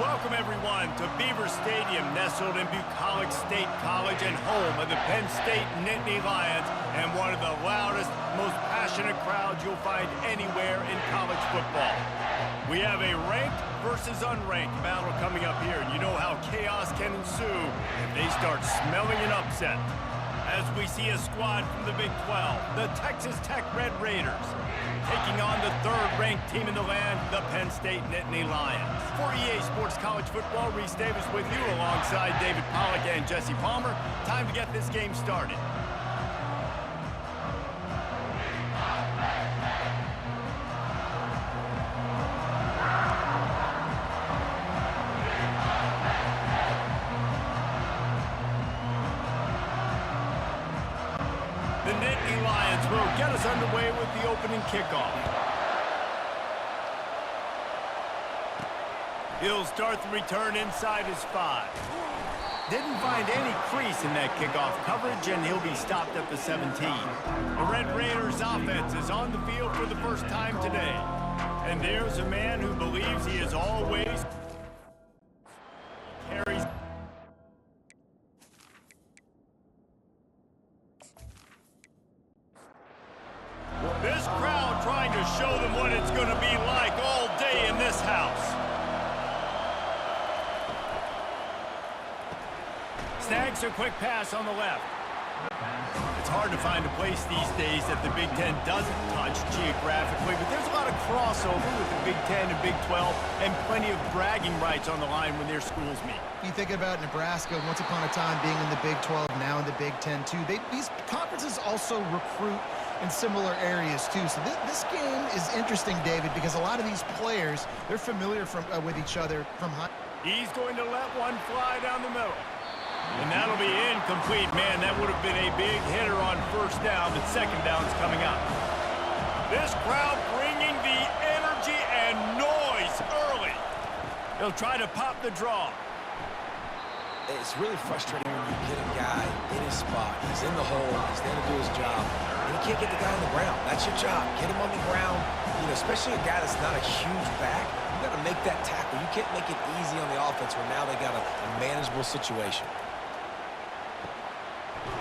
Welcome, everyone, to Beaver Stadium, nestled in Bucolic State College and home of the Penn State Nittany Lions, and one of the loudest, most passionate crowds you'll find anywhere in college football. We have a ranked versus unranked battle coming up here, and you know how chaos can ensue if they start smelling an upset. As we see a squad from the Big 12, the Texas Tech Red Raiders, taking on the third-ranked team in the land, the Penn State Nittany Lions. For EA Sports College Football, Reese Davis with you alongside David Pollack and Jesse Palmer. Time to get this game started. The Nittany Lions will get us underway with the opening kickoff. He'll start the return inside his 5. Didn't find any crease in that kickoff coverage, and he'll be stopped at the 17. The Red Raiders offense is on the field for the first time today. And there's a man who believes he is always carries. This crowd trying to show them what it's going to be like all day in this house. Snags a quick pass on the left. It's hard to find a place these days that the Big Ten doesn't touch geographically, but there's a lot of crossover with the Big Ten and Big 12 and plenty of bragging rights on the line when their schools meet. You think about Nebraska, once upon a time being in the Big 12, now in the Big 10 too. These conferences also recruit in similar areas too. So this game is interesting, David, because a lot of these players, they're familiar with each other from high. He's going to let one fly down the middle. And that'll be incomplete. Man, that would have been a big hitter on first down, but second down's coming up. This crowd bringing the energy and noise early. They'll try to pop the draw. It's really frustrating when you get a guy in his spot. He's in the hole. He's there to do his job. And you can't get the guy on the ground. That's your job. Get him on the ground. You know, especially a guy that's not a huge back. You got to make that tackle. You can't make it easy on the offense when now they got a manageable situation.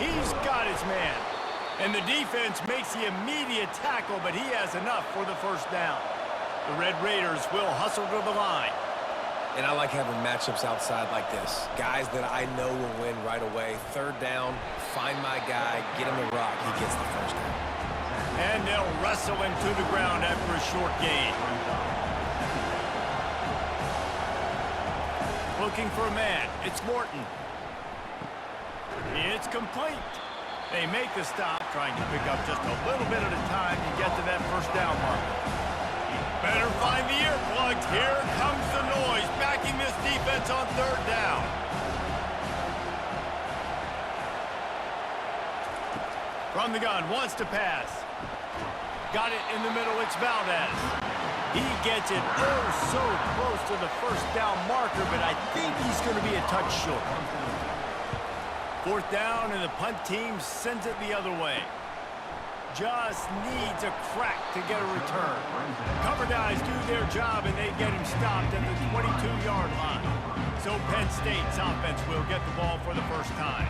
He's got his man. And the defense makes the immediate tackle, but he has enough for the first down. The Red Raiders will hustle to the line. And I like having matchups outside like this. Guys that I know will win right away. Third down, find my guy, get him the rock. He gets the first down. And they'll wrestle him to the ground after a short gain. Looking for a man. It's Morton. It's complete. They make the stop, trying to pick up just a little bit at a time to get to that first down marker. Better find the earplugs. Here comes the noise, backing this defense on third down. From the gun, wants to pass. Got it in the middle, it's Valdez. He gets it so close to the first down marker, but I think he's going to be a touch short. Fourth down, and the punt team sends it the other way. Just needs a crack to get a return. Cover guys do their job, and they get him stopped at the 22-yard line. So Penn State's offense will get the ball for the first time.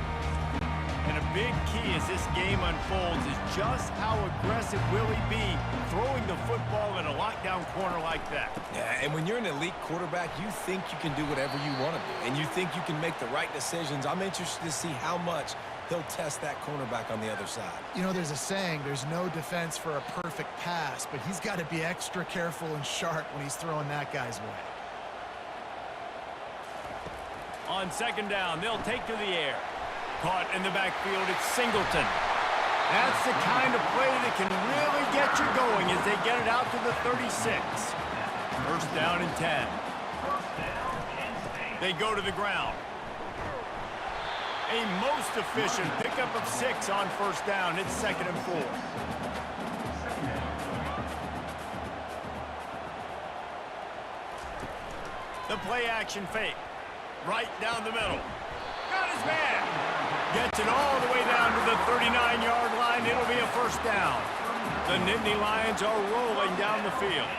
And a big key as this game unfolds is just how aggressive will he be throwing the football in a lockdown corner like that. Yeah, and when you're an elite quarterback, you think you can do whatever you want to do, and you think you can make the right decisions. I'm interested to see how much he'll test that cornerback on the other side. You know, there's a saying, there's no defense for a perfect pass, but he's got to be extra careful and sharp when he's throwing that guy's way. On second down, they'll take to the air. Caught in the backfield, it's Singleton. That's the kind of play that can really get you going as they get it out to the 36. First down and 10. They go to the ground. A most efficient pickup of 6 on first down. It's second and 4. The play action fake. Right down the middle. Got his man. Gets it all the way down to the 39-yard line. It'll be a first down. The Nittany Lions are rolling down the field.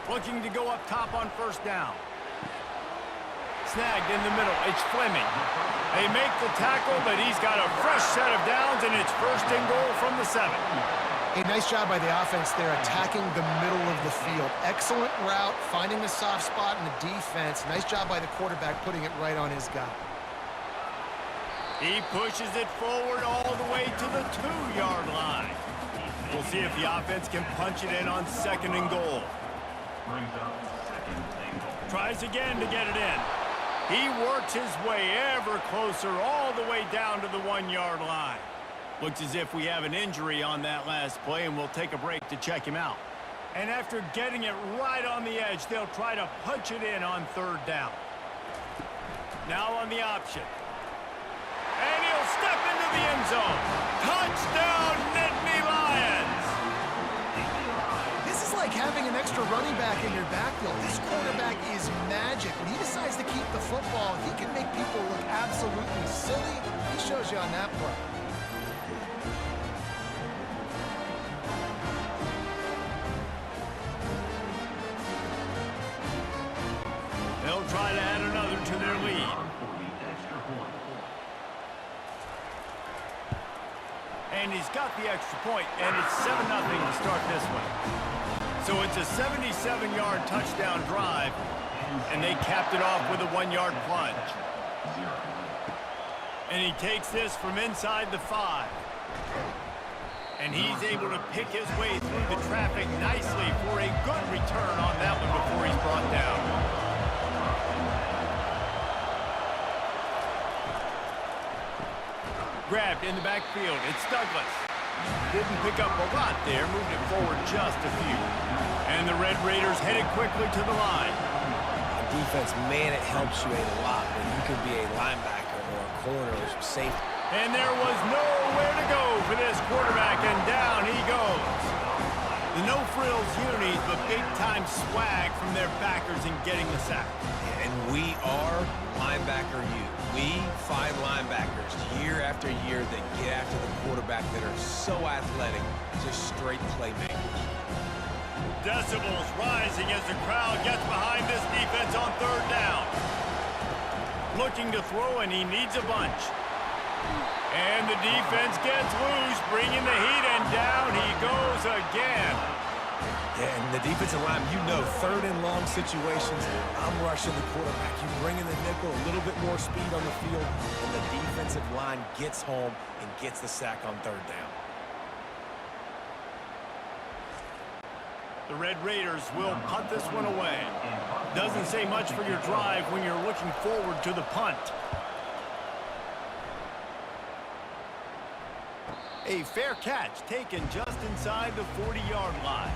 Looking to go up top on first down. Snagged in the middle. It's Fleming. They make the tackle, but he's got a fresh set of downs, and it's first and goal from the 7. A nice job by the offense there, attacking the middle of the field. Excellent route, finding the soft spot in the defense. Nice job by the quarterback putting it right on his guy. He pushes it forward all the way to the 2-yard line. We'll see if the offense can punch it in on 2nd and goal. Tries again to get it in. He works his way ever closer all the way down to the 1-yard line. Looks as if we have an injury on that last play, and we'll take a break to check him out. And after getting it right on the edge, they'll try to punch it in on 3rd down. Now on the option. And he'll step into the end zone. Touchdown, Nittany Lions! This is like having an extra running back in your backfield. This quarterback is magic. When he decides to keep the football, he can make people look absolutely silly. He shows you on that play. They'll try to add another to their lead. And he's got the extra point, and it's 7-0 to start this one. So it's a 77-yard touchdown drive, and they capped it off with a 1-yard plunge. And he takes this from inside the 5. And he's able to pick his way through the traffic nicely for a good return on that one before he's brought down. Grabbed in the backfield. It's Douglas. Didn't pick up a lot there. Moved it forward just a few. And the Red Raiders headed quickly to the line. On defense, man, it helps you a lot when you can be a linebacker or a corner or some safety. And there was nowhere to go for this quarterback, and down he goes. The no-frills unis, but big-time swag from their backers in getting the sack. And we are linebacker U. We find linebackers year after year that get after the quarterback that are so athletic, just straight playmakers. Decibels rising as the crowd gets behind this defense on 3rd down. Looking to throw, and he needs a bunch. And the defense gets loose, bringing the heat, and down he goes again. Yeah, and the defensive line, you know, 3rd and long situations, I'm rushing the quarterback. You bring in the nickel, a little bit more speed on the field, and the defensive line gets home and gets the sack on 3rd down. The Red Raiders will punt this one away. Doesn't say much for your drive when you're looking forward to the punt. A fair catch taken just inside the 40-yard line.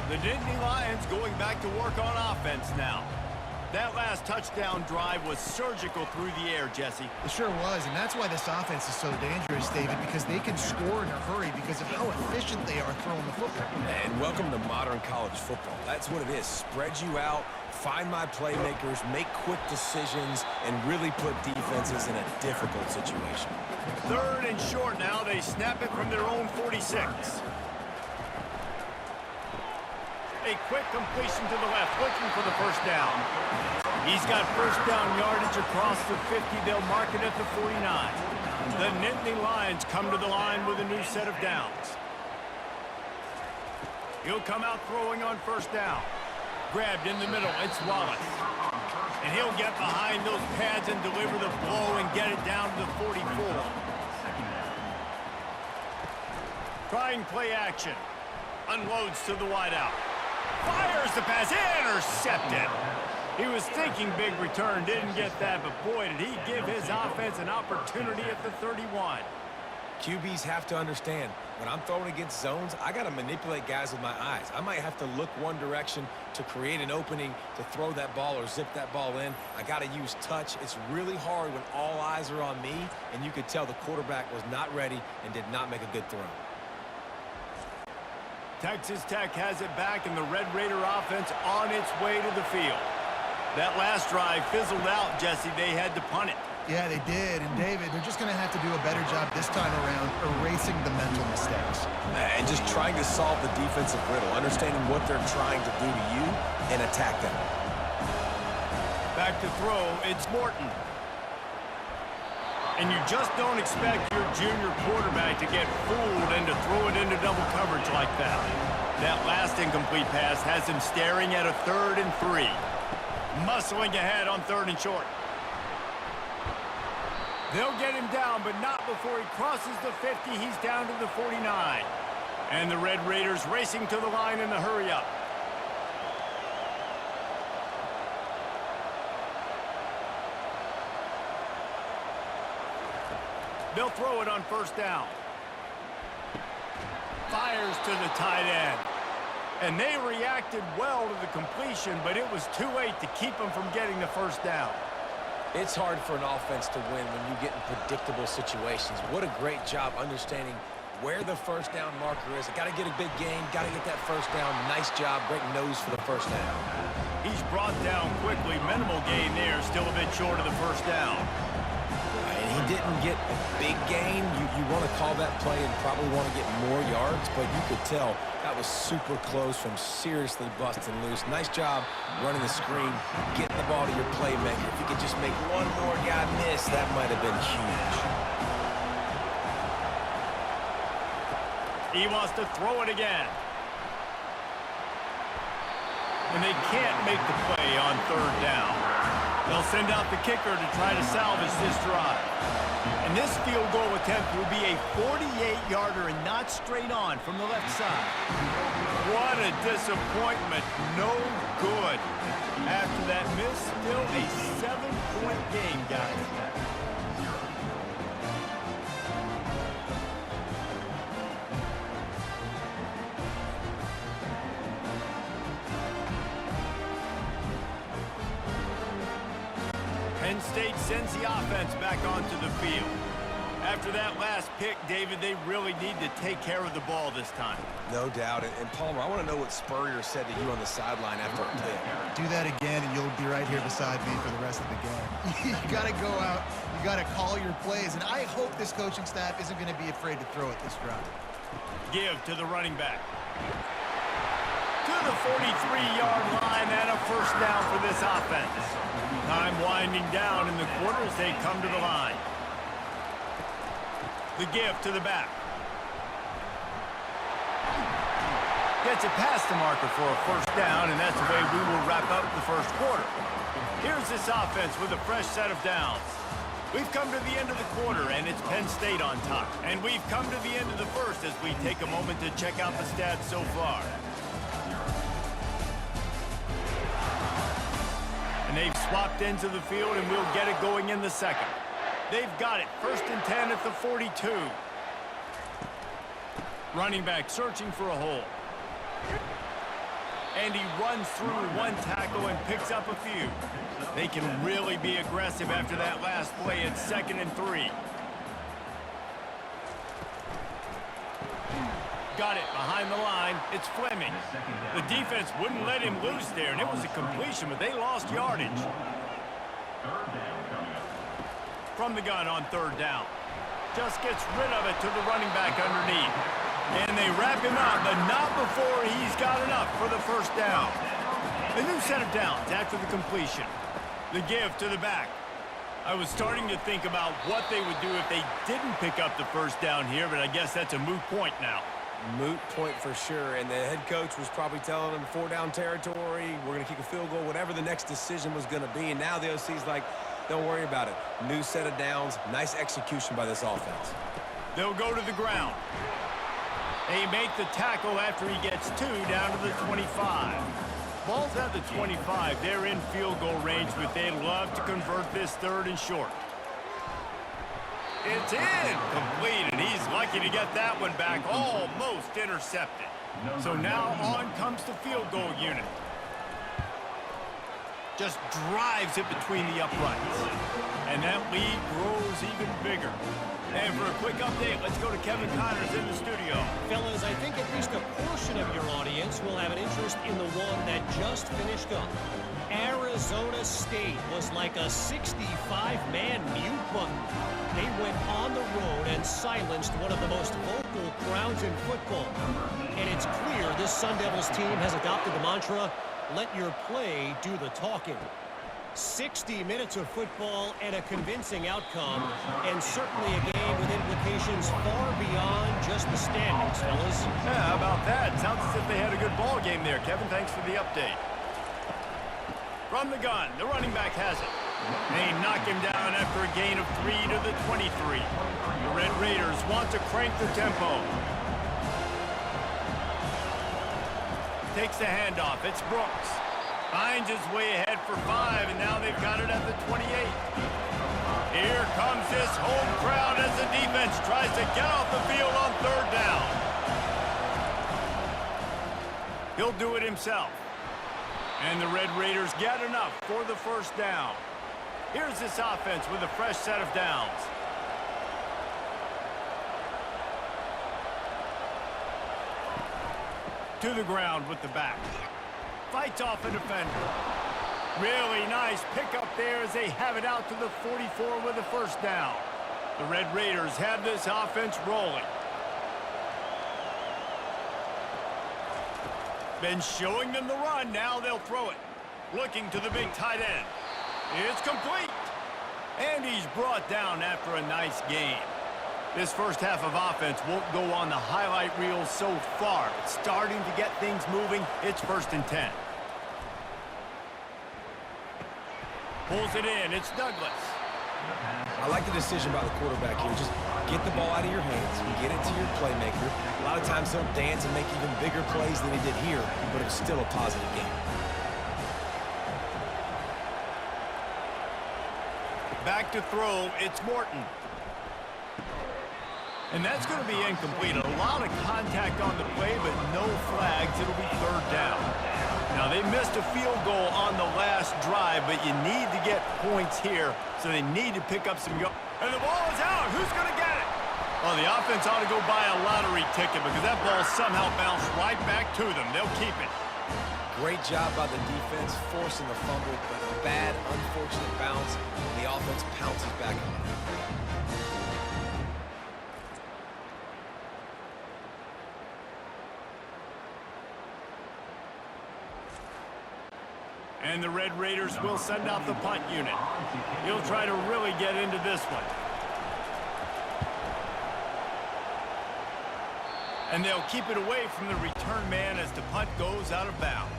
The Nittany Lions going back to work on offense now. That last touchdown drive was surgical through the air, Jesse. It sure was, and that's why this offense is so dangerous, David, because they can score in a hurry because of how efficient they are throwing the football. And welcome to modern college football. That's what it is. Spread you out, find my playmakers, make quick decisions, and really put defenses in a difficult situation. 3rd and short now. They snap it from their own 46. A quick completion to the left, looking for the first down. He's got first down yardage across the 50. They'll mark it at the 49. The Nittany Lions come to the line with a new set of downs. He'll come out throwing on first down. Grabbed in the middle, it's Wallace. And he'll get behind those pads and deliver the blow and get it down to the 44. Trying play action. Unloads to the wideout. Fires the pass, intercepted. He was thinking big return, didn't get that, but boy, did he give his offense an opportunity at the 31. QBs have to understand, when I'm throwing against zones, I got to manipulate guys with my eyes. I might have to look one direction to create an opening to throw that ball or zip that ball in. I got to use touch. It's really hard when all eyes are on me, and you could tell the quarterback was not ready and did not make a good throw. Texas Tech has it back, and the Red Raider offense on its way to the field. That last drive fizzled out, Jesse. They had to punt it. Yeah, they did. And, David, they're just going to have to do a better job this time around erasing the mental mistakes. And just trying to solve the defensive riddle, understanding what they're trying to do to you and attack them. Back to throw, it's Morton. And you just don't expect your junior quarterback to get fooled and to throw it into double coverage like that. That last incomplete pass has him staring at a 3rd and 3. Muscling ahead on 3rd and short. They'll get him down, but not before he crosses the 50. He's down to the 49. And the Red Raiders racing to the line in the hurry-up. They'll throw it on 1st down. Fires to the tight end. And they reacted well to the completion, but it was too late to keep them from getting the 1st down. It's hard for an offense to win when you get in predictable situations. What a great job understanding where the 1st down marker is. Got to get a big gain, got to get that 1st down. Nice job, great nose for the 1st down. He's brought down quickly. Minimal gain there, still a bit short of the 1st down. And he didn't get a big gain. You want to call that play and probably want to get more yards, but you could tell that was super close from seriously busting loose. Nice job running the screen, getting the ball to your playmaker. If you could just make one more guy miss, that might have been huge. He wants to throw it again. And they can't make the play on 3rd down. They'll send out the kicker to try to salvage this drive. And this field goal attempt will be a 48-yarder and not straight on from the left side. What a disappointment. No good. After that miss, still a 7-point game, guys. Penn State sends the offense back onto the field. After that last pick, David, they really need to take care of the ball this time. No doubt. And Palmer, I want to know what Spurrier said to you on the sideline after a pick. Do that again, and you'll be right here beside me for the rest of the game. You got to go out. You got to call your plays. And I hope this coaching staff isn't going to be afraid to throw it this drive. Give to the running back. To the 43-yard line and a 1st down for this offense. Time winding down in the quarter as they come to the line. The give to the back. Gets it past the marker for a 1st down, and that's the way we will wrap up the 1st quarter. Here's this offense with a fresh set of downs. We've come to the end of the quarter, and it's Penn State on top. And we've come to the end of the 1st as we take a moment to check out the stats so far. And they've swapped ends of the field, and we'll get it going in the 2nd. They've got it. 1st and 10 at the 42. Running back searching for a hole. And he runs through one tackle and picks up a few. They can really be aggressive after that last play at 2nd and 3. Got it behind the line. It's Fleming. The defense wouldn't let him loose there, and it was a completion, but they lost yardage. From the gun on 3rd down. Just gets rid of it to the running back underneath. And they wrap him up, but not before he's got enough for the 1st down. A new set of downs after the completion. The give to the back. I was starting to think about what they would do if they didn't pick up the 1st down here, but I guess that's a moot point now. Moot point for sure, and the head coach was probably telling them 4-down territory, we're going to kick a field goal, whatever the next decision was going to be, and now the OC's like, don't worry about it. New set of downs, nice execution by this offense. They'll go to the ground. They make the tackle after he gets 2 down to the 25. Ball's at the 25. They're in field goal range, but they'd love to convert this 3rd and short. It's incomplete, and he's lucky to get that one back, almost intercepted. So now on comes the field goal unit. Just drives it between the uprights. And that lead grows even bigger. And for a quick update, let's go to Kevin Connors in the studio. Fellas, I think at least a portion of your audience will have an interest in the one that just finished up. Arizona State was like a 65-man mute button. They went on the road and silenced one of the most vocal crowds in football. And it's clear this Sun Devils team has adopted the mantra, let your play do the talking. 60 minutes of football and a convincing outcome, and certainly a game with implications far beyond just the standings, fellas. Yeah, how about that? Sounds as if they had a good ball game there. Kevin, thanks for the update. From the gun, the running back has it. They knock him down after a gain of 3 to the 23. The Red Raiders want to crank the tempo. Takes the handoff. It's Brooks. Finds his way ahead for 5, and now they've got it at the 28. Here comes this home crowd as the defense tries to get off the field on 3rd down. He'll do it himself. And the Red Raiders get enough for the 1st down. Here's this offense with a fresh set of downs. To the ground with the back. Fights off a defender. Really nice pickup there as they have it out to the 44 with a 1st down. The Red Raiders have this offense rolling. Been showing them the run. Now they'll throw it. Looking to the big tight end. It's complete. And he's brought down after a nice game. This first half of offense won't go on the highlight reel so far. It's starting to get things moving. It's 1st and 10. Pulls it in. It's Douglas. I like the decision by the quarterback here. Just get the ball out of your hands, get it to your playmaker. A lot of times he'll dance and make even bigger plays than he did here, but it was still a positive game. Back to throw. It's Morton. And that's going to be incomplete. A lot of contact on the play, but no flags. It'll be 3rd down. Now, they missed a field goal on the last drive, but you need to get points here, so they need to pick up some yards. And the ball is out. Who's going to get it? Well, the offense ought to go buy a lottery ticket because that ball somehow bounced right back to them. They'll keep it. Great job by the defense forcing the fumble, but a bad, unfortunate bounce, and the offense pounces back on it. And the Red Raiders will send out the punt unit. He'll try to really get into this one. And they'll keep it away from the return man as the punt goes out of bounds.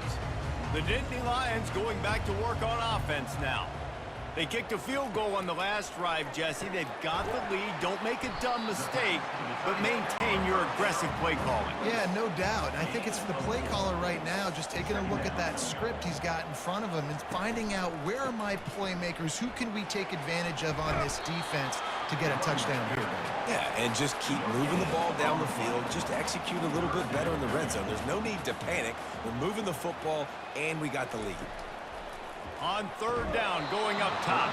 The Nittany Lions going back to work on offense now. They kicked a field goal on the last drive, Jesse. They've got the lead. Don't make a dumb mistake, but maintain your aggressive play calling. Yeah, no doubt. I think it's the play caller right now just taking a look at that script he's got in front of him and finding out where are my playmakers, who can we take advantage of on this defense to get a touchdown here. Yeah, and just keep moving the ball down the field. Just execute a little bit better in the red zone. There's no need to panic. We're moving the football, and we got the lead. On 3rd down, going up top.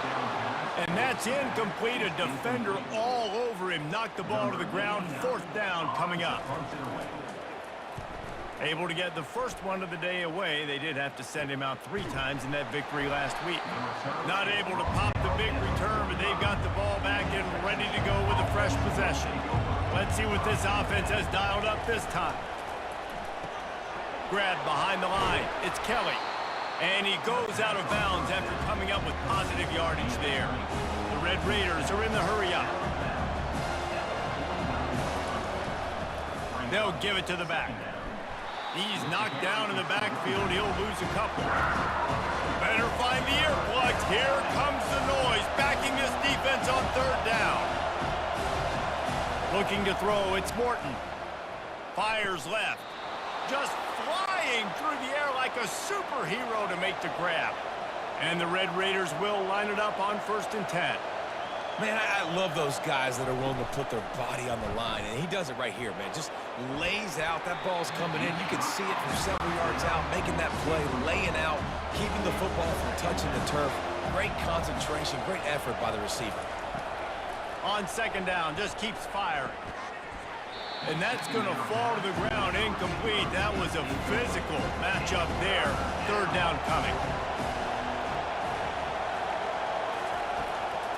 And that's incomplete. A defender all over him. Knocked the ball to the ground. 4th down coming up. Able to get the first one of the day away. They did have to send him out 3 times in that victory last week. Not able to pop the big return, but they've got the ball back and ready to go with a fresh possession. Let's see what this offense has dialed up this time. Grab behind the line. It's Kelly. And he goes out of bounds after coming up with positive yardage there. The Red Raiders are in the hurry-up. They'll give it to the back. He's knocked down in the backfield. He'll lose a couple. Better find the earplugs. Here comes the noise, backing this defense on 3rd down. Looking to throw, it's Morton. Fires left. Just flying through the air like a superhero to make the grab. And the Red Raiders will line it up on 1st and 10. Man, I love those guys that are willing to put their body on the line, and he does it right here, man. Just lays out. That ball's coming in. You can see it from several yards out, making that play, laying out, keeping the football from touching the turf. Great concentration, great effort by the receiver. On 2nd down, just keeps firing. And that's going to fall to the ground, incomplete. That was a physical matchup there. 3rd down coming.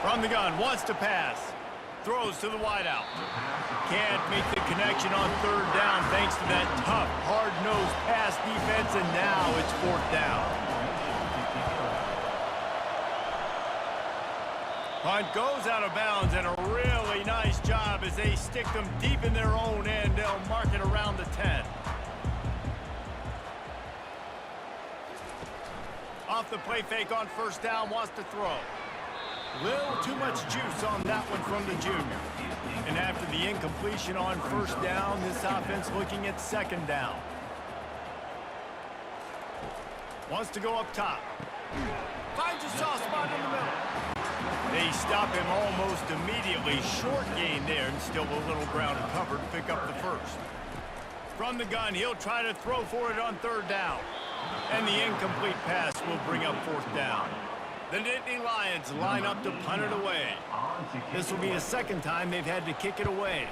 From the gun, wants to pass. Throws to the wideout. Can't make the connection on third down thanks to that tough, hard-nosed pass defense, and now it's fourth down. Punt goes out of bounds, and a really nice job as they stick them deep in their own end. They'll mark it around the 10. Off the play fake on first down, wants to throw. Little too much juice on that one from the junior. And after the incompletion on first down, this offense looking at second down. Wants to go up top. Finds a soft spot in the middle. They stop him almost immediately. Short gain there, and still a little ground to cover to pick up the first. From the gun, he'll try to throw for it on third down. And the incomplete pass will bring up fourth down. The Nittany Lions line up to punt it away. This will be the second time they've had to kick it away.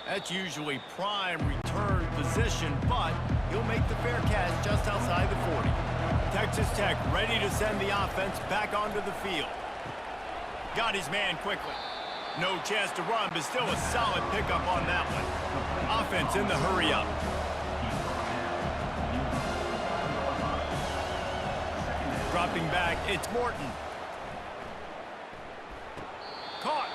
That's usually prime return position, but he'll make the fair catch just outside the 40. Texas Tech ready to send the offense back onto the field. Got his man quickly. No chance to run, but still a solid pickup on that one. Offense in the hurry up. Dropping back, it's Morton. Caught.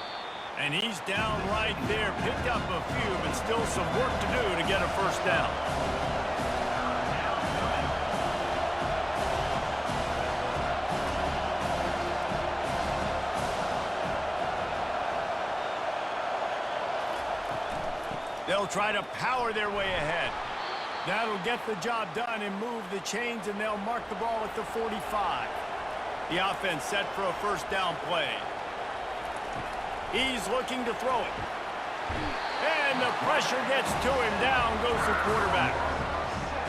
And he's down right there. Picked up a few, but still some work to do to get a first down. They'll try to power their way ahead. That'll get the job done and move the chains, and they'll mark the ball at the 45. The offense set for a first down play. He's looking to throw it. And the pressure gets to him. Down goes the quarterback.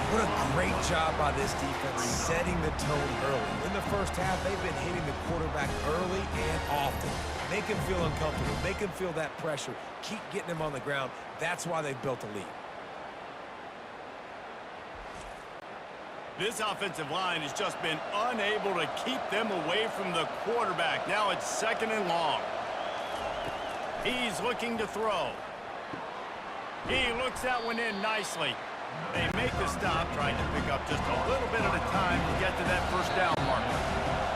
What a great job by this defense setting the tone early. In the first half, they've been hitting the quarterback early and often. Make him feel uncomfortable. Make him feel that pressure. Keep getting him on the ground. That's why they've built a lead. This offensive line has just been unable to keep them away from the quarterback. Now it's second and long. He's looking to throw. He looks that one in nicely. They make the stop, trying to pick up just a little bit at a time to get to that first down marker.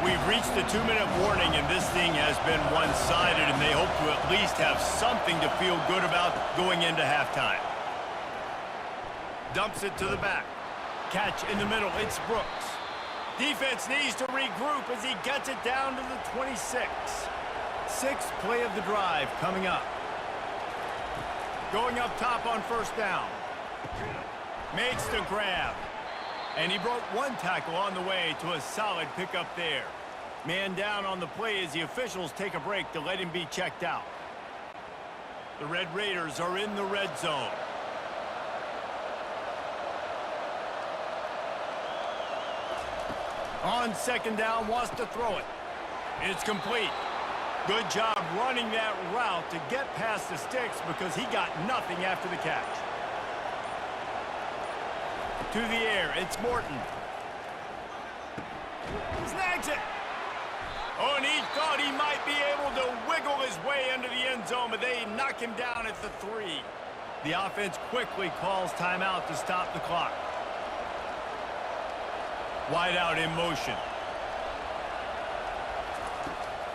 We've reached the 2-minute warning, and this thing has been one-sided, and they hope to at least have something to feel good about going into halftime. Dumps it to the back. Catch in the middle, it's Brooks. Defense needs to regroup as he gets it down to the 26. Sixth play of the drive coming up. Going up top on first down. Makes the grab. And he broke one tackle on the way to a solid pickup there. Man down on the play as the officials take a break to let him be checked out. The Red Raiders are in the red zone. On second down, wants to throw it. It's complete. Good job running that route to get past the sticks because he got nothing after the catch. To the air, it's Morton. Snags it. Oh, and he thought he might be able to wiggle his way into the end zone, but they knock him down at the 3. The offense quickly calls timeout to stop the clock. Wide out in motion.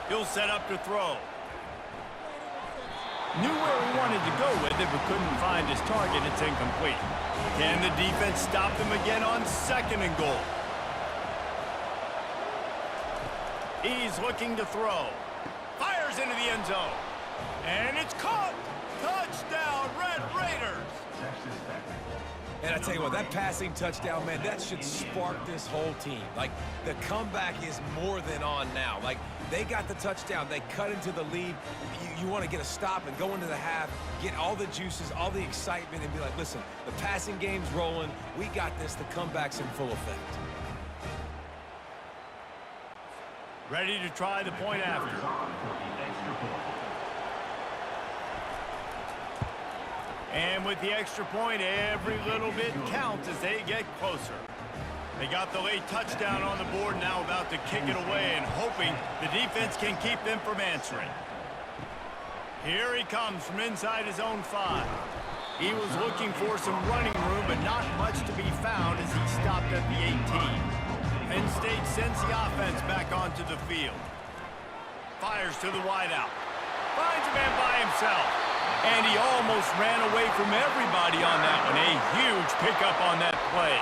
He'll set up to throw. Knew where he wanted to go with it, but couldn't find his target. It's incomplete. Can the defense stop them again on second and goal? He's looking to throw. Fires into the end zone. And it's caught. Touchdown, Red Raiders. And I tell you what, that passing touchdown, man, that should spark this whole team. Like, the comeback is more than on now. Like, they got the touchdown. They cut into the lead. You want to get a stop and go into the half, get all the juices, all the excitement, and be like, listen, the passing game's rolling. We got this. The comeback's in full effect. Ready to try the point after. And with the extra point, every little bit counts as they get closer. They got the late touchdown on the board, now about to kick it away and hoping the defense can keep them from answering. Here he comes from inside his own 5. He was looking for some running room, but not much to be found as he stopped at the 18. Penn State sends the offense back onto the field. Fires to the wideout. Finds a man by himself. And he almost ran away from everybody on that one. A huge pickup on that play.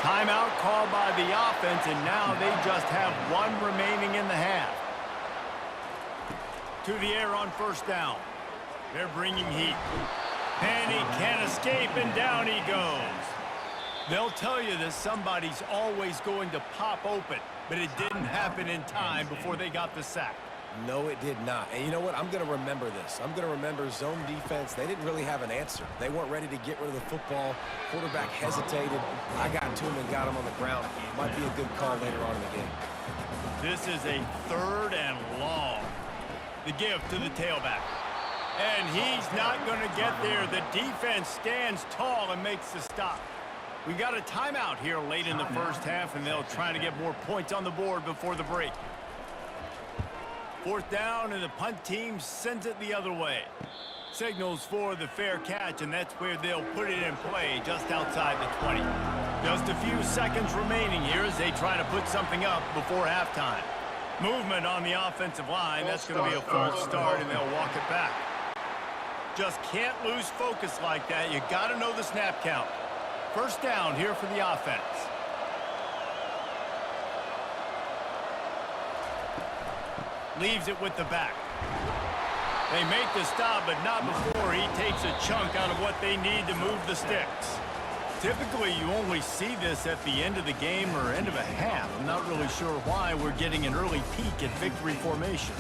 Timeout called by the offense, and now they just have 1 remaining in the half. To the air on first down. They're bringing heat. And he can't escape, and down he goes. They'll tell you that somebody's always going to pop open, but it didn't happen in time before they got the sack. No, it did not. And you know what? I'm going to remember this. I'm going to remember zone defense. They didn't really have an answer. They weren't ready to get rid of the football. Quarterback hesitated. I got to him and got him on the ground. Might be a good call later on in the game. This is a 3rd and long. The give to the tailback. And he's not going to get there. The defense stands tall and makes the stop. We got a timeout here late in the first half, and they'll try to get more points on the board before the break. 4th down, and the punt team sends it the other way. Signals for the fair catch, and that's where they'll put it in play, just outside the 20. Just a few seconds remaining here as they try to put something up before halftime. Movement on the offensive line. That's going to be a false start, and they'll walk it back. Just can't lose focus like that. You got to know the snap count. First down here for the offense. Leaves it with the back. They make the stop, but not before he takes a chunk out of what they need to move the sticks. Typically, you only see this at the end of the game or end of a half. I'm not really sure why we're getting an early peek at victory formation.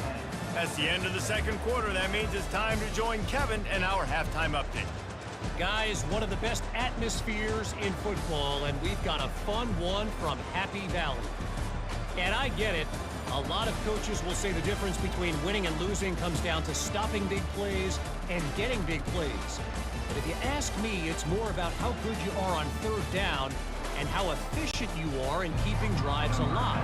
That's the end of the second quarter. That means it's time to join Kevin and our halftime update. Guys, one of the best atmospheres in football, and we've got a fun one from Happy Valley. And I get it. A lot of coaches will say the difference between winning and losing comes down to stopping big plays and getting big plays. But if you ask me, it's more about how good you are on 3rd down and how efficient you are in keeping drives alive.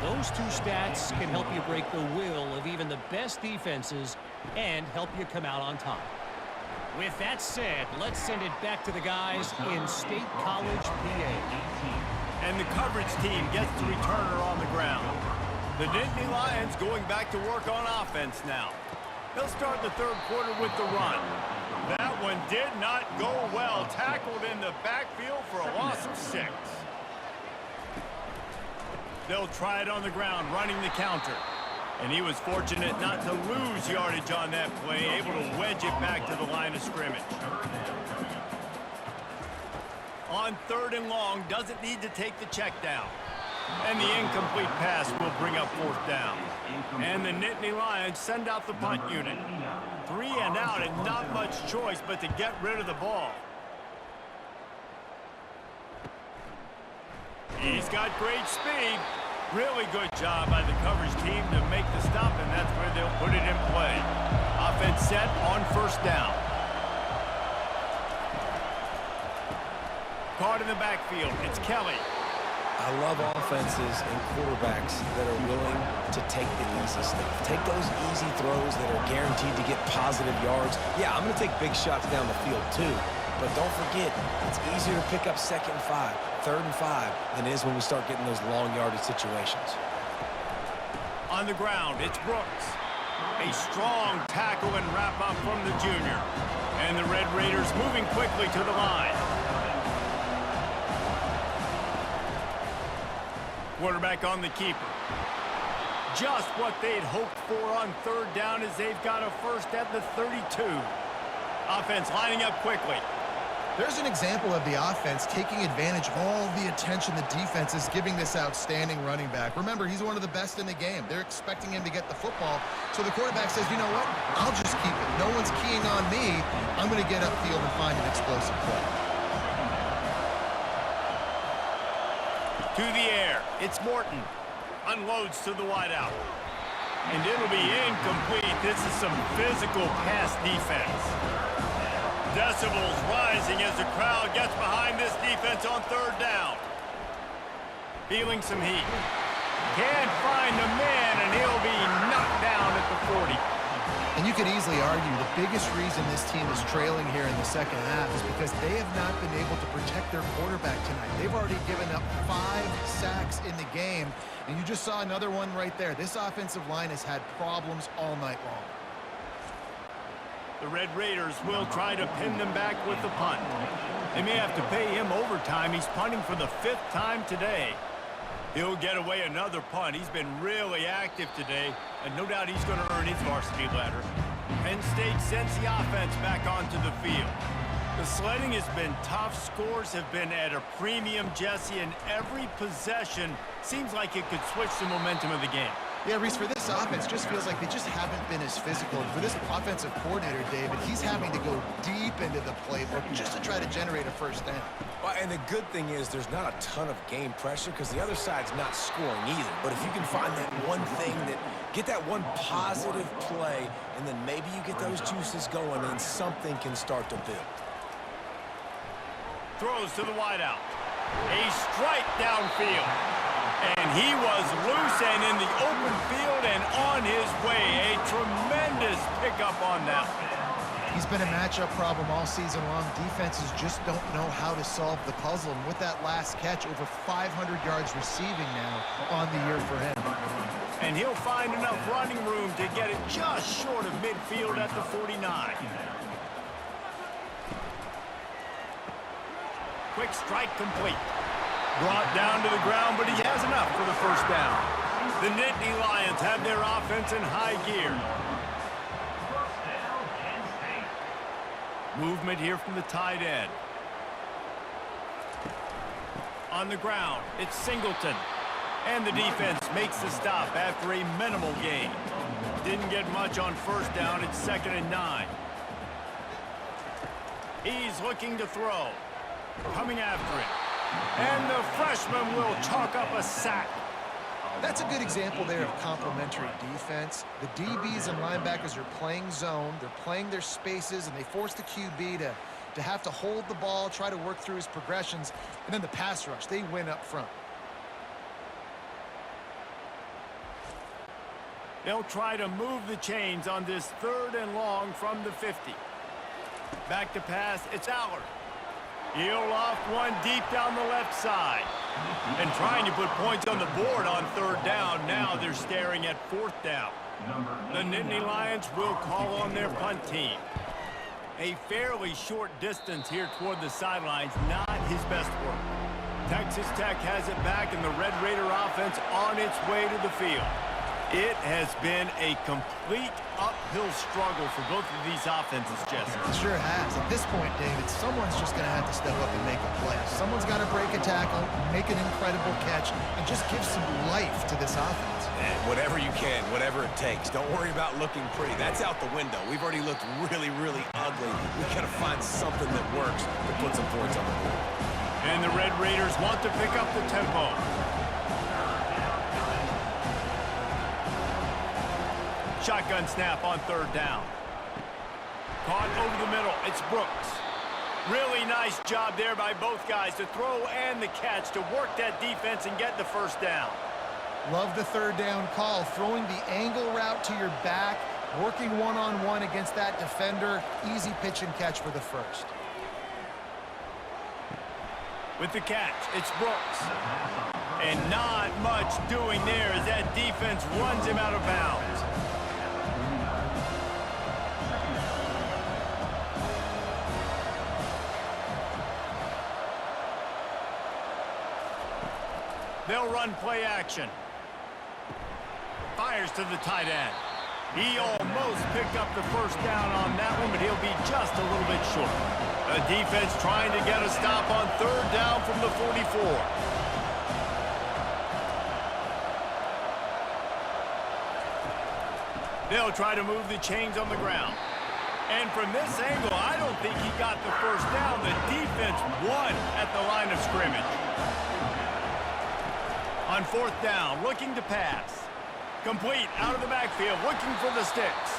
Those 2 stats can help you break the will of even the best defenses and help you come out on top. With that said, let's send it back to the guys in State College, PA. And the coverage team gets the returner on the ground. The Nittany Lions going back to work on offense now. They'll start the 3rd quarter with the run. That one did not go well. Tackled in the backfield for a loss of 6. They'll try it on the ground, running the counter. And he was fortunate not to lose yardage on that play, able to wedge it back to the line of scrimmage. On 3rd and long, doesn't need to take the check down. And the incomplete pass will bring up 4th down. And the Nittany Lions send out the punt unit. 3 and out, and not much choice but to get rid of the ball. He's got great speed. Really good job by the coverage team to make the stop, and that's where they'll put it in play. Offense set on 1st down. Caught in the backfield. It's Kelly. I love offenses and quarterbacks that are willing to take the easy stuff. Take those easy throws that are guaranteed to get positive yards. Yeah, I'm going to take big shots down the field too. But don't forget, it's easier to pick up 2nd and 5, 3rd and 5 than it is when we start getting those long yardage situations. On the ground, it's Brooks. A strong tackle and wrap up from the junior. And the Red Raiders moving quickly to the line. Quarterback on the keeper. Just what they'd hoped for on 3rd down as they've got a first at the 32. Offense lining up quickly. There's an example of the offense taking advantage of all the attention the defense is giving this outstanding running back. Remember, he's one of the best in the game. They're expecting him to get the football. So the quarterback says, you know what? I'll just keep it. No one's keying on me. I'm going to get upfield and find an explosive play. To the air, it's Morton. Unloads to the wideout. And it'll be incomplete. This is some physical pass defense. Decibels rising as the crowd gets behind this defense on 3rd down. Feeling some heat. Can't find the man, and he'll be knocked down at the 40. And you could easily argue the biggest reason this team is trailing here in the second half is because they have not been able to protect their quarterback tonight. They've already given up 5 sacks in the game, and you just saw another one right there. This offensive line has had problems all night long. The Red Raiders will try to pin them back with the punt. They may have to pay him overtime. He's punting for the 5th time today. He'll get away another punt. He's been really active today, and no doubt he's going to earn his varsity ladder. Penn State sends the offense back onto the field. The sledding has been tough. Scores have been at a premium, Jesse, and every possession seems like it could switch the momentum of the game. Yeah, Reese, for this offense, just feels like they just haven't been as physical. And for this offensive coordinator, David, he's having to go deep into the playbook just to try to generate a first down. Well, and the good thing is there's not a ton of game pressure because the other side's not scoring either. But if you can find that one thing, get that one positive play, and then maybe you get those juices going and something can start to build. Throws to the wideout. A strike downfield. And he was loose and in the open field and on his way. A tremendous pickup on that. He's been a matchup problem all season long. Defenses just don't know how to solve the puzzle. And with that last catch, over 500 yards receiving now on the year for him. And he'll find enough running room to get it just short of midfield at the 49. Quick strike complete. Brought down to the ground, but he has enough for the first down. The Nittany Lions have their offense in high gear. Movement here from the tight end. On the ground, it's Singleton. And the defense makes the stop after a minimal gain. Didn't get much on first down. It's 2nd and 9. He's looking to throw. Coming after it. And the freshman will chalk up a sack. That's a good example there of complementary defense. The DBs and linebackers are playing zone. They're playing their spaces, and they force the QB to have to hold the ball, try to work through his progressions. And then the pass rush, they win up front. They'll try to move the chains on this 3rd and long from the 50. Back to pass, it's Allard. He'll loft one deep down the left side. And trying to put points on the board on 3rd down. Now they're staring at 4th down. The Nittany Lions will call on their punt team. A fairly short distance here toward the sidelines, not his best work. Texas Tech has it back, and the Red Raider offense on its way to the field. It has been a complete uphill struggle for both of these offenses, Jesse. It sure has. At this point, David, someone's just going to have to step up and make a play. Someone's got to break a tackle, make an incredible catch, and just give some life to this offense. And whatever you can, whatever it takes. Don't worry about looking pretty. That's out the window. We've already looked really, really ugly. We've got to find something that works to put some points on the board. And the Red Raiders want to pick up the tempo. Shotgun snap on 3rd down. Caught over the middle. It's Brooks. Really nice job there by both guys to throw and the catch to work that defense and get the first down. Love the 3rd down call. Throwing the angle route to your back, working one-on-one against that defender. Easy pitch and catch for the first. With the catch, it's Brooks. And not much doing there as that defense runs him out of bounds. They'll run play action. Fires to the tight end. He almost picked up the first down on that one, but he'll be just a little bit short. The defense trying to get a stop on 3rd down from the 44. They'll try to move the chains on the ground. And from this angle, I don't think he got the first down. The defense won at the line of scrimmage. On 4th down, looking to pass. Complete out of the backfield, looking for the sticks.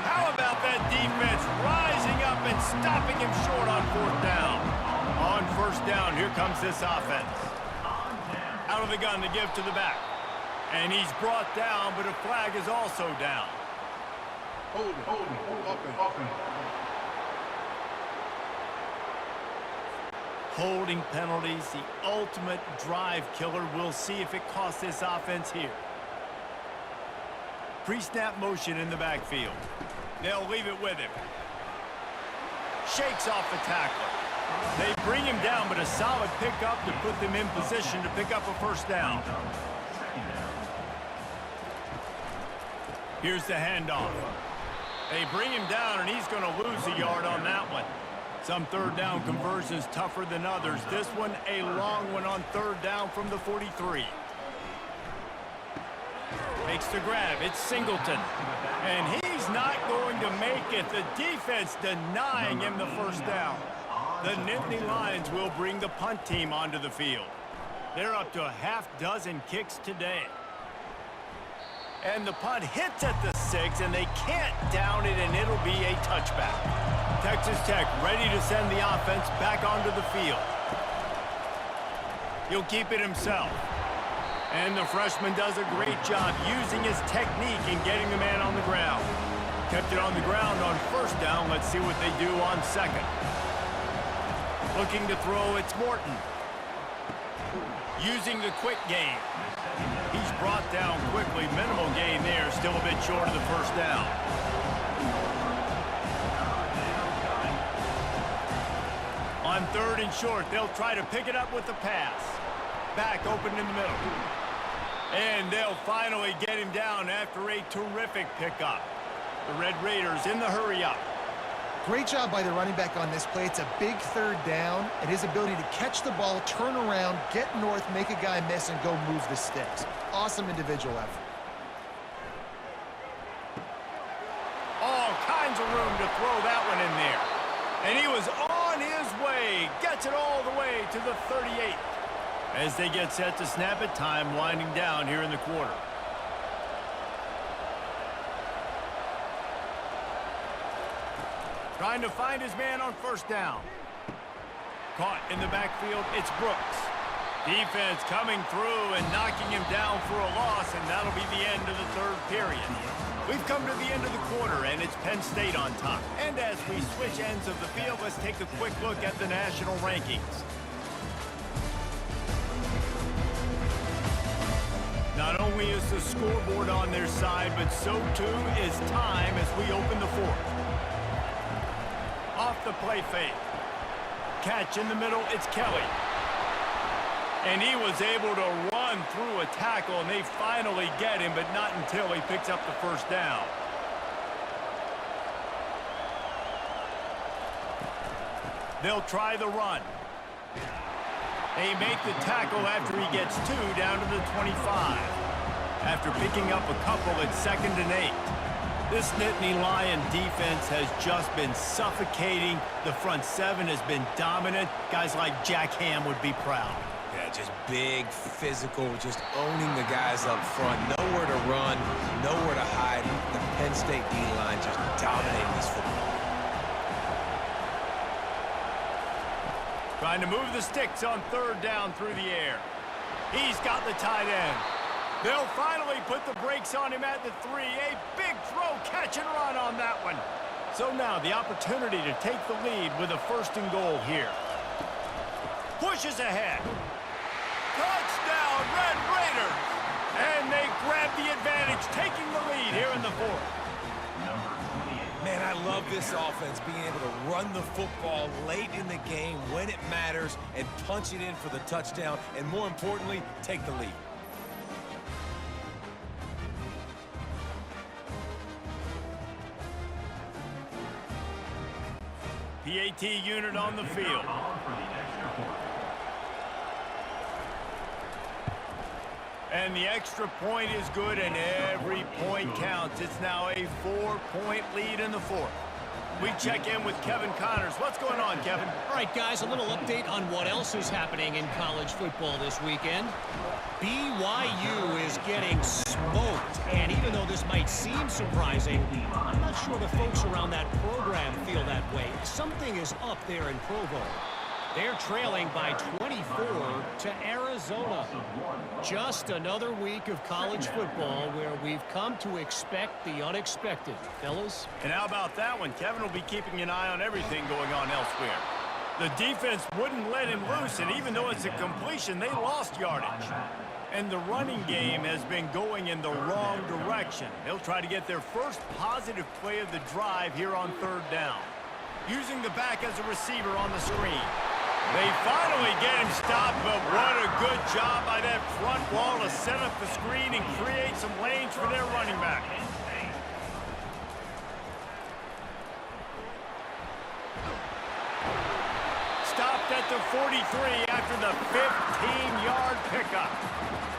How about that defense rising up and stopping him short on 4th down? On 1st down, here comes this offense. Out of the gun to give to the back. And he's brought down, but a flag is also down. Holding penalties, the ultimate drive killer. We'll see if it costs this offense here. Pre-snap motion in the backfield. They'll leave it with him. Shakes off the tackler. They bring him down, but a solid pickup to put them in position to pick up a first down. Here's the handoff. They bring him down, and he's going to lose a yard on that one. Some third down conversions tougher than others. This one, a long one on third down from the 43. Makes the grab. It's Singleton. And he's not going to make it. The defense denying him the first down. The Nittany Lions will bring the punt team onto the field. They're up to a half-dozen kicks today. And the punt hits at the 6, and they can't down it, and it'll be a touchback. Texas Tech ready to send the offense back onto the field. He'll keep it himself. And the freshman does a great job using his technique and getting the man on the ground. Kept it on the ground on first down. Let's see what they do on second. Looking to throw, it's Morton. Using the quick game. He's brought down quickly. Minimal gain there. Still a bit short of the first down. On third and short, they'll try to pick it up with the pass. Back open in the middle. And they'll finally get him down after a terrific pickup. The Red Raiders in the hurry-up. Great job by the running back on this play. It's a big third down, and his ability to catch the ball, turn around, get north, make a guy miss, and go move the sticks. Awesome individual effort. All kinds of room to throw that one in there. And he was on his way. Gets it all the way to the 38. As they get set to snap it, time winding down here in the quarter. Trying to find his man on first down. Caught in the backfield, it's Brooks. Defense coming through and knocking him down for a loss, and that'll be the end of the third period. We've come to the end of the quarter, and it's Penn State on top. And as we switch ends of the field, let's take a quick look at the national rankings. Not only is the scoreboard on their side, but so too is time as we open the fourth. Off the play fake. Catch in the middle, it's Kelly. And he was able to run through a tackle, and they finally get him, but not until he picks up the first down. They'll try the run. They make the tackle after he gets 2 down to the 25. After picking up a couple at 2nd and 8. This Nittany Lion defense has just been suffocating. The front 7 has been dominant. Guys like Jack Ham would be proud. Yeah, just big, physical, just owning the guys up front. Nowhere to run, nowhere to hide. The Penn State D-line just dominating this football. Trying to move the sticks on third down through the air. He's got the tight end. They'll finally put the brakes on him at the 3. A big throw, catch and run on that one. So now the opportunity to take the lead with a 1st and goal here. Pushes ahead. Touchdown, Red Raiders! And they grab the advantage, taking the lead here in the 4th. Man, I love this offense being able to run the football late in the game when it matters and punch it in for the touchdown, and more importantly, take the lead. PAT unit on the field. And the extra point is good, and every point counts. It's now a 4-point lead in the 4th. We check in with Kevin Connors. What's going on, Kevin? All right, guys, a little update on what else is happening in college football this weekend. BYU is getting smoked, and even though this might seem surprising, I'm not sure the folks around that program feel that way. Something is up there in Provo. They're trailing by 24 to Arizona. Just another week of college football where we've come to expect the unexpected, fellas. And how about that one? Kevin will be keeping an eye on everything going on elsewhere. The defense wouldn't let him loose, and even though it's a completion, they lost yardage. And the running game has been going in the wrong direction. They'll try to get their first positive play of the drive here on 3rd down. Using the back as a receiver on the screen. They finally get him stopped, but what a good job by that front wall to set up the screen and create some lanes for their running back. Stopped at the 43 after the 15-yard pickup.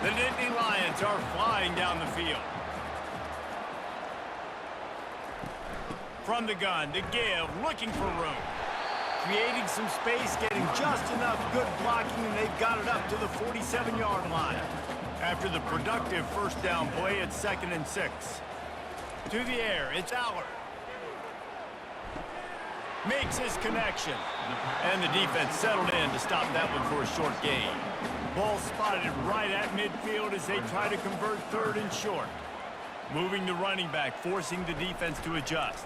The Nittany Lions are flying down the field. From the gun, to give, looking for room. Creating some space, getting just enough good blocking, and they've got it up to the 47-yard line. After the productive first down play, it's 2nd and 6. To the air, it's Allard. Makes his connection. And the defense settled in to stop that one for a short gain. Ball spotted right at midfield as they try to convert 3rd and short. Moving the running back, forcing the defense to adjust.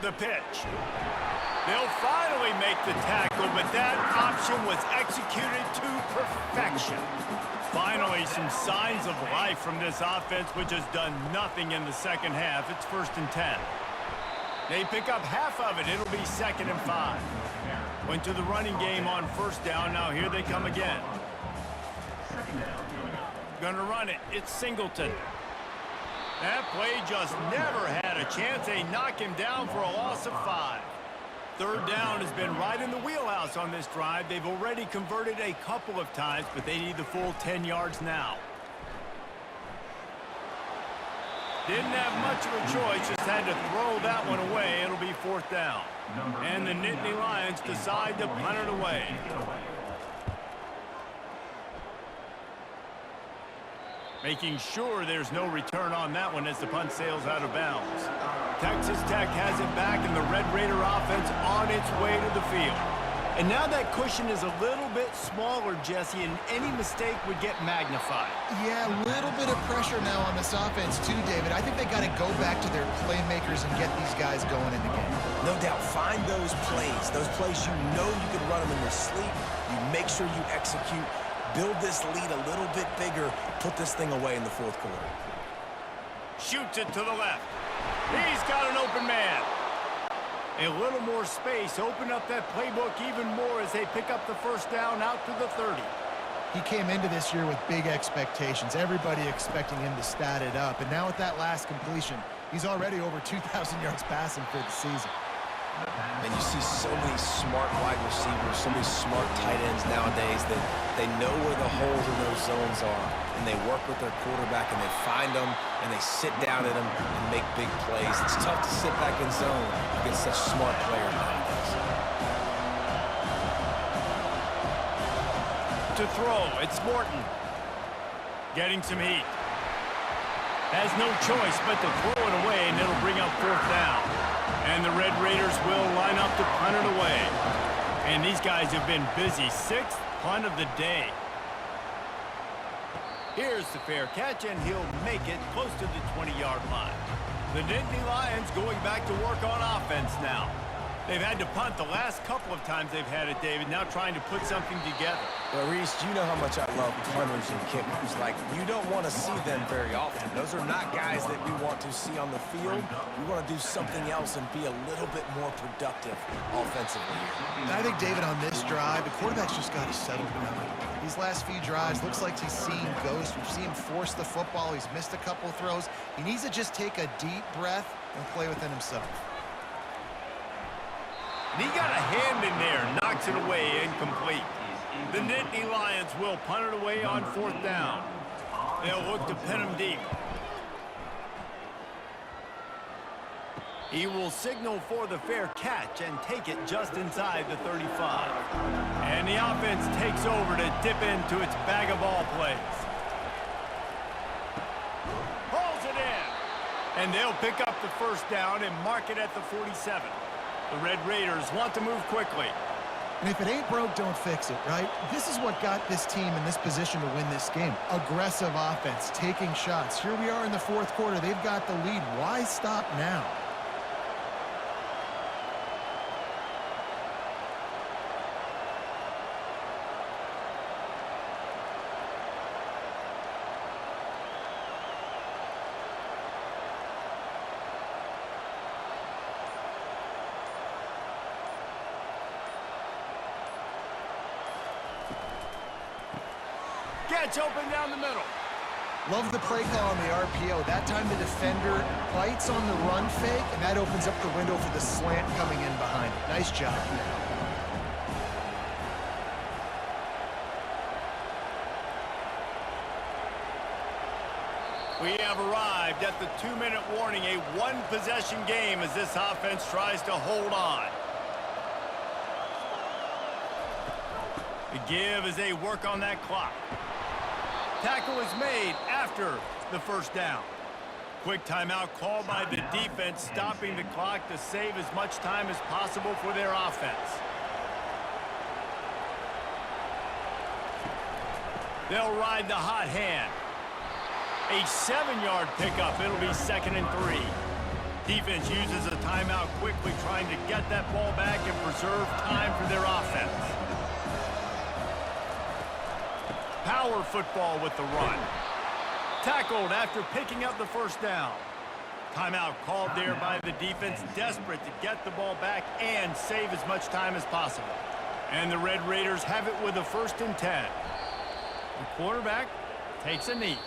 The pitch. They'll finally make the tackle, but that option was executed to perfection. Finally, some signs of life from this offense, which has done nothing in the second half. It's 1st and 10. They pick up half of it. It'll be 2nd and 5. Went to the running game on 1st down. Now here they come again. Gonna run it. It's Singleton. That play just never had a chance. They knock him down for a loss of 5. 3rd down has been right in the wheelhouse on this drive. They've already converted a couple of times, but they need the full 10 yards now. Didn't have much of a choice, just had to throw that one away. It'll be 4th down. And the Nittany Lions decide to punt it away. Making sure there's no return on that one as the punt sails out of bounds. Texas Tech has it back, and the Red Raider offense on its way to the field. And now that cushion is a little bit smaller, Jesse, and any mistake would get magnified. Yeah, a little bit of pressure now on this offense too, David. I think they got to go back to their playmakers and get these guys going in the game. No doubt. Find those plays you know you can run them in your sleep. You make sure you execute. Build this lead a little bit bigger. Put this thing away in the 4th quarter. Shoots it to the left. He's got an open man. A little more space. Open up that playbook even more as they pick up the 1st down out to the 30. He came into this year with big expectations. Everybody expecting him to stat it up. And now with that last completion, he's already over 2,000 yards passing for the season. And you see so many smart wide receivers, so many smart tight ends nowadays that they know where the holes in those zones are, and they work with their quarterback, and they find them, and they sit down at them and make big plays. It's tough to sit back in zone against such smart players nowadays. To throw, it's Morton. Getting some heat. Has no choice but to throw it away, and it'll bring up 4th down. And the Red Raiders will line up to punt it away. And these guys have been busy. 6th punt of the day. Here's the fair catch, and he'll make it close to the 20-yard line. The Nittany Lions going back to work on offense now. They've had to punt the last couple of times they've had it, David, now trying to put something together. Well, Reese, you know how much I love punters and kickers. Like, you don't want to see them very often. Those are not guys that we want to see on the field. We want to do something else and be a little bit more productive offensively. And I think, David, on this drive, the quarterback's just got to settle down. These last few drives, looks like he's seen ghosts. We've seen him force the football. He's missed a couple throws. He needs to just take a deep breath and play within himself. And he got a hand in there, knocks it away, incomplete. The Nittany Lions will punt it away on 4th down. They'll look to pin him deep. He will signal for the fair catch and take it just inside the 35. And the offense takes over to dip into its bag of ball plays. Pulls it in. And they'll pick up the 1st down and mark it at the 47. The Red Raiders want to move quickly. And if it ain't broke, don't fix it, right? This is what got this team in this position to win this game. Aggressive offense, taking shots. Here we are in the fourth quarter. They've got the lead. Why stop now? Gets open down the middle. Love the play call on the RPO. That time the defender bites on the run fake, and that opens up the window for the slant coming in behind it. Nice job. We have arrived at the 2-minute warning, a one-possession game as this offense tries to hold on. The give as they work on that clock. Tackle is made after the first down. Quick timeout called by the defense, stopping the clock to save as much time as possible for their offense. They'll ride the hot hand. A 7-yard pickup. It'll be 2nd and 3. Defense uses a timeout quickly, trying to get that ball back and preserve time for their offense. Power football with the run. Tackled after picking up the first down. Timeout called there by the defense, desperate to get the ball back and save as much time as possible. And the Red Raiders have it with a 1st and 10. The quarterback takes a knee.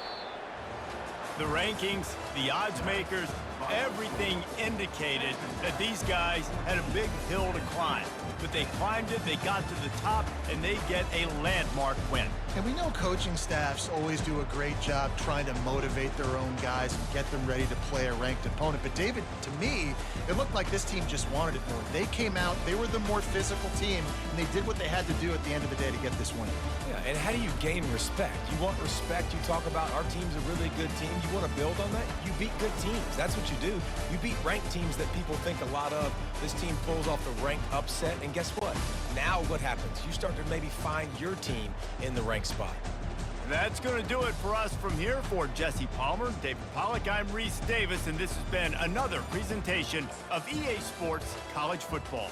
The rankings, the odds makers, everything indicated that these guys had a big hill to climb. But they climbed it, they got to the top, and they get a landmark win. And we know coaching staffs always do a great job trying to motivate their own guys and get them ready to play a ranked opponent. But David, to me, it looked like this team just wanted it more. They came out, they were the more physical team, and they did what they had to do at the end of the day to get this win. Yeah, and how do you gain respect? You want respect, you talk about our team's a really good team. You want to build on that? You beat good teams. That's what you do. You beat ranked teams that people think a lot of. This team pulls off the ranked upset, and guess what? Now what happens? You start to maybe find your team in the ranked spot. That's going to do it for us from here. For Jesse Palmer, David Pollack, I'm Reese Davis, and this has been another presentation of EA Sports College Football.